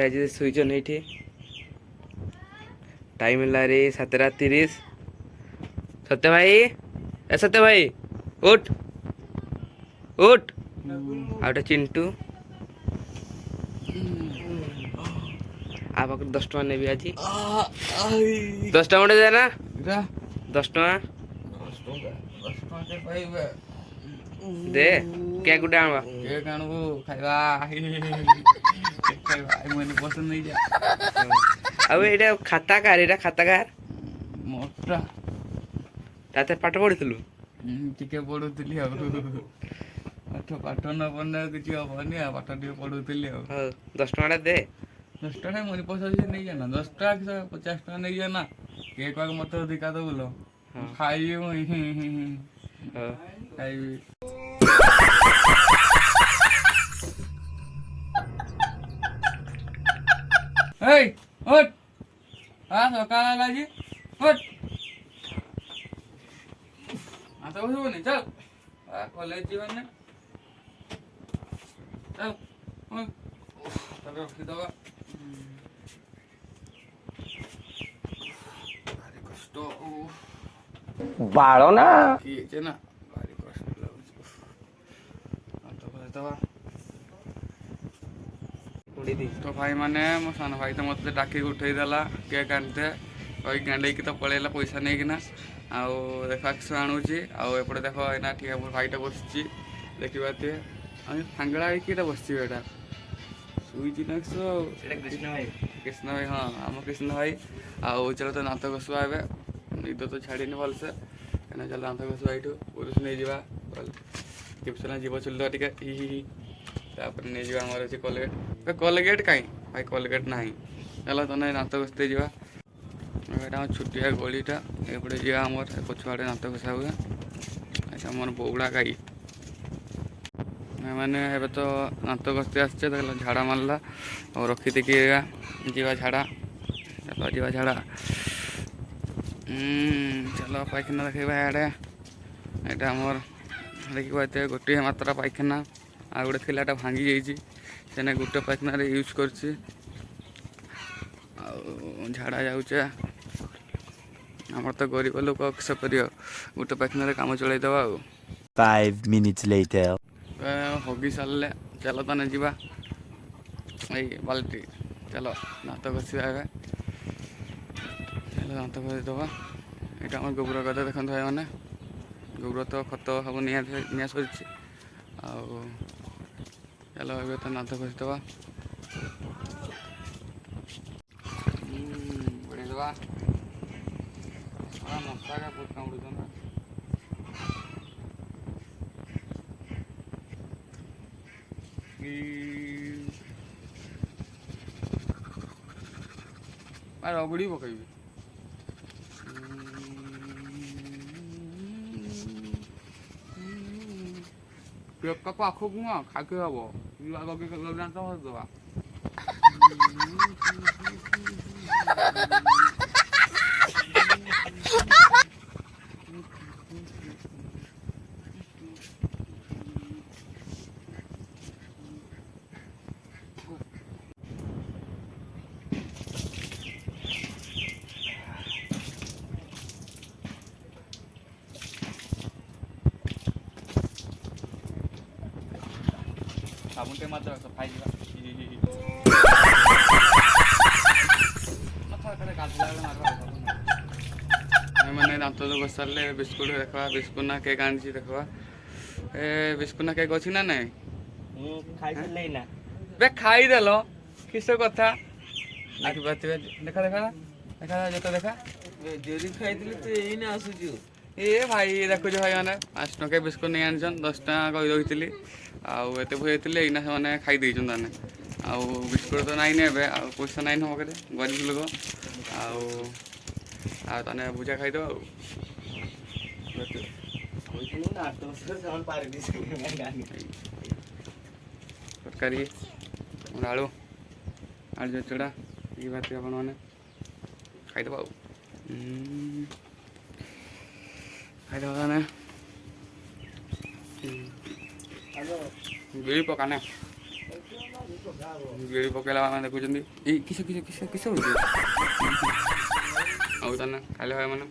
आज शुईचन ये टाइम है रे 7:30। सत्य भाई ए सत्य भाई उठ उठ आउट चिंटू आप 10 टका नेबी आज 10 टका गोटे देना 10 टका दे क्या गुटे आनवा केक आनबो खाइबा खाइबा मने पसंद नहीं जा अब एटा खाता कार मोटा ताते पाठ पढ़िथलु टिके पढुतली अब पाठ न पढ़ना किछि हबनी आ पाठ टिके पढुतली अब 10 टका दे 10 टका मने पसंद नहीं जाना 10 टका 50 टका नहीं जाना केक वाक मत दिखा दो बोलो खाई खाई ए उठ सकाळ आलाजी उठ आता बसू नहीं चल कॉलेज जीवन ने चल तब रखी दवा भारी कष्ट बाळो ना किए ना भारी कष्ट लाଗୁଛି आता बस दवा तो भाई माने मो सान भाई तो मत डाकी उठे देला केक आनते कई गांडे की तो पळेला पैसा नहीं कि ना आउ देखा किस आणुची आउ एपटे देखो एना ठीक मोर भाईटा बसची देखिबाते আমি ফাঙ্গড়া কি এটা বসছি এটা সুইজি নাকসো এটা কৃষ্ণ ভাই হ্যাঁ আমার কৃষ্ণ ভাই আউ চলো তো নাত গসুয়া হবে নিদ তো ছাড়িনি ভালসে কেন চলো নাত গসুয়া এইটু পুরুষ নেই যাবা টিপসনা জীব চুলদা টিকে হি तापर नहीं जा हमारे अच्छे कोलगेट कोलगेट कहीं भाई कोलगेट ना चलो तो नहीं नात घसते जा छुटिया गलीटा एपटे जा आमर पछुआड़े नात घसा हुए अच्छा मोर बौड़ा गाई मैंने एवं तो नात घसते आसचे झाड़ा मारला और रखी देखिए जीवा झाड़ा चलो जीवा झाड़ा चलो पायखाना देखा आड़े यहाँ आमर देखा गोटे मात्रा पायखाना आ गोटे थिलाटा भांगी जाइए सेने गोटे पायखाना यूज कर झाड़ा जाऊे आम तो गरीब लोक किस कर गोटे पायखाना काम चल 5 minutes later हगी सारे चलो तो नहीं जा बाल्टी चलो दात घसवा चलो दात घसीदबा यहाँ आम गोबर गदा देखते भाई मैंने गोबर तो खत सब निया सर चलो ए तो नात घसीदबा बढ़ेदबा मशा का बहुत कामुड़ ना रगड़ी पकड़ पेट का आखो गुआ खाके हम दवा साबुन टे मात्र सफाई मैंने दात तो घस सारे बिस्कुट देखा बिस्कुट ना केक आनी देखा ए बिस्कुट ना केक अच्छी ना नहीं बे खाईदेल किस कथा देखा देखा देखा जो देखा जोरी खाई तो आसुचु ए भाई देखुच भाई मैंने 5 टका बिस्कुट नहीं आन 10 टका कही रही आते भूई एना से खाई ताने आउ बिस्कुट तो नाइन ए पैसा नाइन हम के गरीब लोक आने भुजा खाईद तरकारी आलू आलू चूड़ा ये बात आप खाईदे खाईदे बिड़ी पकाने ଗିଳି ପକେଇଲା ମାନେ ଦେଖୁଛନ୍ତି ଏଇ କିସ କିସ କିସ କିସ ହଉଛି ଆଉ ତାନେ ଖାଲି ଭାଇ ମାନେ